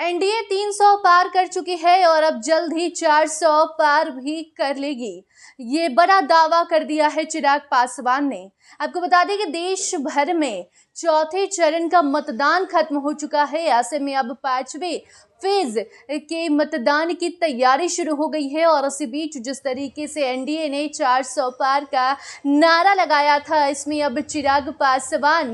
NDA 300 पार कर चुकी है और अब जल्द ही 400 पार भी कर लेगी। ये बड़ा दावा कर दिया है चिराग पासवान ने। आपको बता दें कि देश भर में चौथे चरण का मतदान खत्म हो चुका है। ऐसे में अब पांचवें फेज के मतदान की तैयारी शुरू हो गई है और इसी बीच जिस तरीके से एनडीए ने 400 पार का नारा लगाया था, इसमें अब चिराग पासवान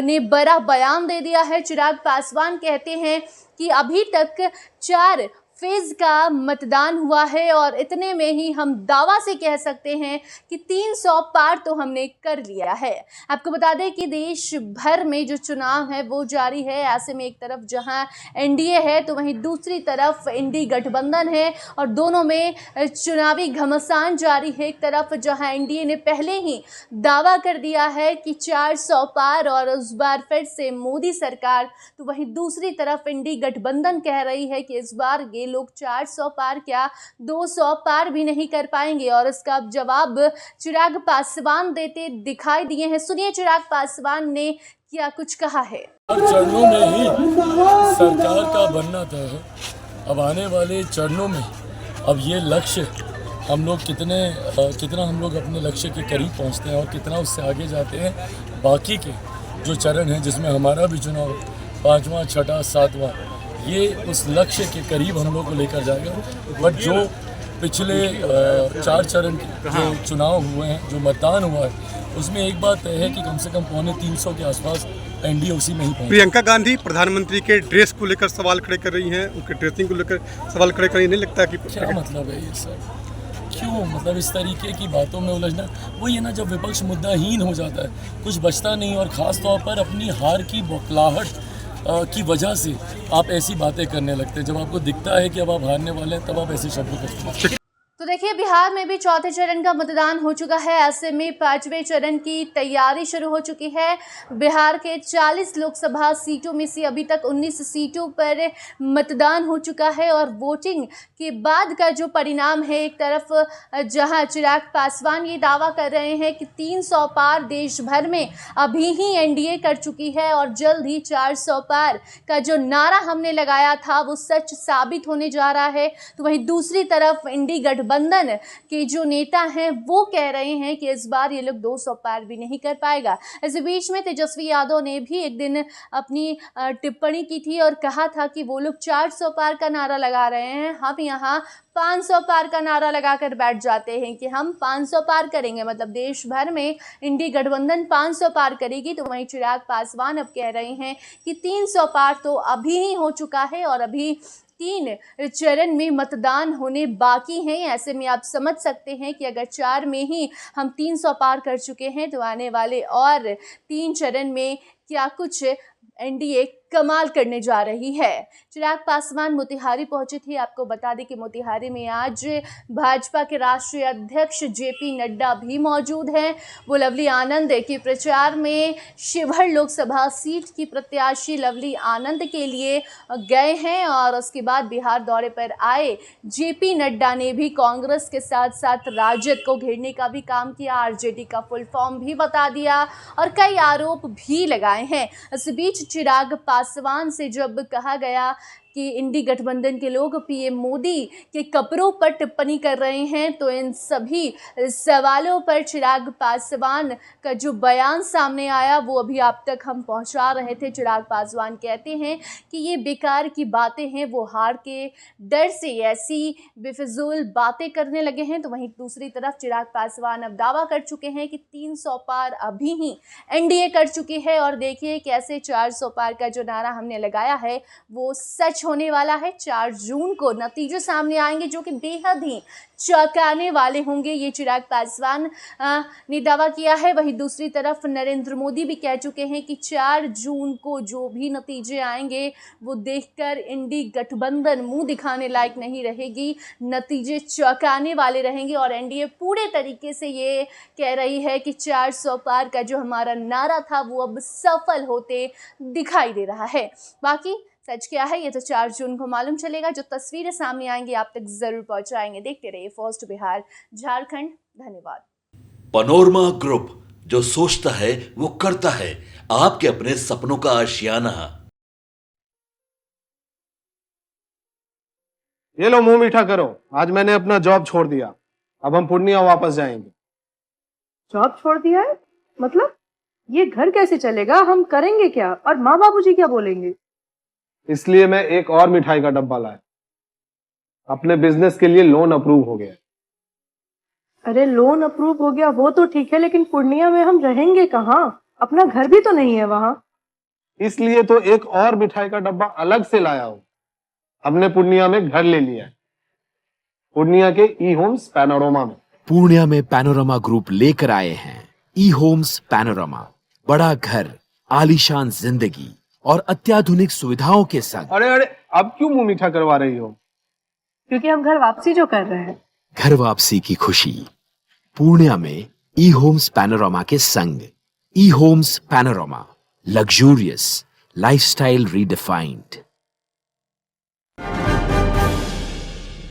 ने बड़ा बयान दे दिया है। चिराग पासवान कहते हैं कि अभी तक 4 फेज का मतदान हुआ है और इतने में ही हम दावा से कह सकते हैं कि 300 पार तो हमने कर लिया है। आपको बता दें कि देश भर में जो चुनाव है वो जारी है। ऐसे में एक तरफ जहां एनडीए है तो वहीं दूसरी तरफ इंडी गठबंधन है और दोनों में चुनावी घमासान जारी है। एक तरफ जहां एनडीए ने पहले ही दावा कर दिया है कि 400 पार और उस बार फिर से मोदी सरकार, तो वहीं दूसरी तरफ इंडी गठबंधन कह रही है कि इस बार ये लोग 400 पार क्या 200 पार भी नहीं कर पाएंगे। और इसका जवाब चिराग पासवान देते दिखाई दिए हैं। सुनिए चिराग पासवान ने क्या कुछ कहा है। चरणों में ही सरकार का बनना तय है। अब आने वाले चरणों में अब ये लक्ष्य हम लोग कितना हम लोग अपने लक्ष्य के करीब पहुंचते हैं और कितना उससे आगे जाते हैं। बाकी के जो चरण हैं जिसमें हमारा भी चुनाव 5वां, 6वां, 7वां, ये उस लक्ष्य के करीब हम लोग को लेकर जाएगा। बट जो पिछले 4 चरण के जो चुनाव हुए हैं, जो मतदान हुआ है, उसमें एक बात तय है कि कम से कम 250 के आसपास एनडीए उसी में ही पहुंचे। प्रियंका गांधी प्रधानमंत्री के ड्रेस को लेकर सवाल खड़े कर रही हैं, उनके ड्रेसिंग को लेकर सवाल खड़े कर रही, नहीं लगता कि क्या मतलब है ये सर? क्यों मतलब इस तरीके की बातों में उलझना? वही है ना, जब विपक्ष मुद्दाहीन हो जाता है कुछ बचता नहीं, और ख़ास तौर पर अपनी हार की बौखलाहट की वजह से आप ऐसी बातें करने लगते हैं। जब आपको दिखता है कि अब आप हारने वाले हैं तब आप ऐसे शब्द करते हैं। तो देखिए, बिहार में भी चौथे चरण का मतदान हो चुका है। ऐसे में 5वें चरण की तैयारी शुरू हो चुकी है। बिहार के 40 लोकसभा सीटों में से अभी तक 19 सीटों पर मतदान हो चुका है और वोटिंग के बाद का जो परिणाम है, एक तरफ जहां चिराग पासवान ये दावा कर रहे हैं कि 300 पार देश भर में अभी ही एनडीए कर चुकी है और जल्द ही 400 पार का जो नारा हमने लगाया था वो सच साबित होने जा रहा है। तो वहीं दूसरी तरफ इंडी गठबंधन के जो नेता हैं वो कह रहे हैं कि इस बार ये लोग 200 पार भी नहीं कर पाएगा। इस बीच में तेजस्वी यादव ने भी एक दिन अपनी टिप्पणी की थी और कहा था कि वो लोग 400 पार का नारा लगा रहे हैं, हम यहाँ 500 पार का नारा लगाकर बैठ जाते हैं कि हम 500 पार करेंगे। मतलब देश भर में इंडी गठबंधन 500 पार करेगी। तो वहीं चिराग पासवान अब कह रहे हैं कि 300 पार तो अभी ही हो चुका है और अभी 3 चरण में मतदान होने बाकी हैं। ऐसे में आप समझ सकते हैं कि अगर 4 में ही हम 300 पार कर चुके हैं तो आने वाले और 3 चरण में क्या कुछ एनडीए कमाल करने जा रही है। चिराग पासवान मोतिहारी पहुंचे थे। आपको बता दें कि मोतिहारी में आज भाजपा के राष्ट्रीय अध्यक्ष जेपी नड्डा भी मौजूद हैं। वो लवली आनंद के प्रचार में शिवहर लोकसभा सीट की प्रत्याशी लवली आनंद के लिए गए हैं और उसके बाद बिहार दौरे पर आए जेपी नड्डा ने भी कांग्रेस के साथ साथ राजद को घेरने का भी काम किया, आरजेडी का फुल फॉर्म भी बता दिया और कई आरोप भी लगाए हैं। इस बीच चिराग पासवान से जब कहा गया कि इंडी गठबंधन के लोग पीएम मोदी के कपड़ों पर टिप्पणी कर रहे हैं, तो इन सभी सवालों पर चिराग पासवान का जो बयान सामने आया वो अभी आप तक हम पहुंचा रहे थे। चिराग पासवान कहते हैं कि ये बेकार की बातें हैं, वो हार के डर से ऐसी बेफिजूल बातें करने लगे हैं। तो वहीं दूसरी तरफ चिराग पासवान अब दावा कर चुके हैं कि 300 पार अभी ही एनडीए कर चुकी है और देखिए कैसे 400 पार का जो नारा हमने लगाया है वो सच होने वाला है। 4 जून को नतीजे सामने आएंगे जो कि बेहद ही चौंकाने वाले होंगे। ये चिराग पासवान ने दावा किया है। वहीं दूसरी तरफ नरेंद्र मोदी भी कह चुके हैं कि 4 जून को जो भी नतीजे आएंगे वो देखकर इंडी गठबंधन मुंह दिखाने लायक नहीं रहेगी, नतीजे चौंकाने वाले रहेंगे। और एनडीए पूरे तरीके से ये कह रही है कि 400 पार का जो हमारा नारा था वो अब सफल होते दिखाई दे रहा है। बाकी सच क्या है ये तो 4 जून को मालूम चलेगा। जो तस्वीरें सामने आएंगी आप तक जरूर पहुंचाएंगे। देखते रहिए फर्स्ट बिहार झारखंड। धन्यवाद। पनोरमा ग्रुप, जो सोचता है वो करता है। आपके अपने सपनों का आशियाना। ये लो मुंह मीठा करो, आज मैंने अपना जॉब छोड़ दिया, अब हम पूर्णिया वापस जाएंगे। जॉब छोड़ दिया है? मतलब ये घर कैसे चलेगा? हम करेंगे क्या? और माँ बाबूजी क्या बोलेंगे? इसलिए मैं एक और मिठाई का डब्बा लाया, अपने बिजनेस के लिए लोन अप्रूव हो गया। अरे लोन अप्रूव हो गया वो तो ठीक है, लेकिन पूर्णिया में हम रहेंगे कहाँ? अपना घर भी तो नहीं है वहां। इसलिए तो एक और मिठाई का डब्बा अलग से लाया हूं। हमने पूर्णिया में घर ले लिया है, पूर्णिया के ई होम्स पैनोरमा में। पूर्णिया में पैनोरमा ग्रुप लेकर आए हैं ई होम्स पैनोरमा, बड़ा घर, आलीशान जिंदगी और अत्याधुनिक सुविधाओं के संग। अरे अरे, अब क्यों मुंह मीठा करवा रही हो? क्योंकि हम घर वापसी जो कर रहे हैं। घर वापसी की खुशी पूर्णिया में ई होम्स पैनोरमा के संग। ई homes panorama, luxurious lifestyle redefined.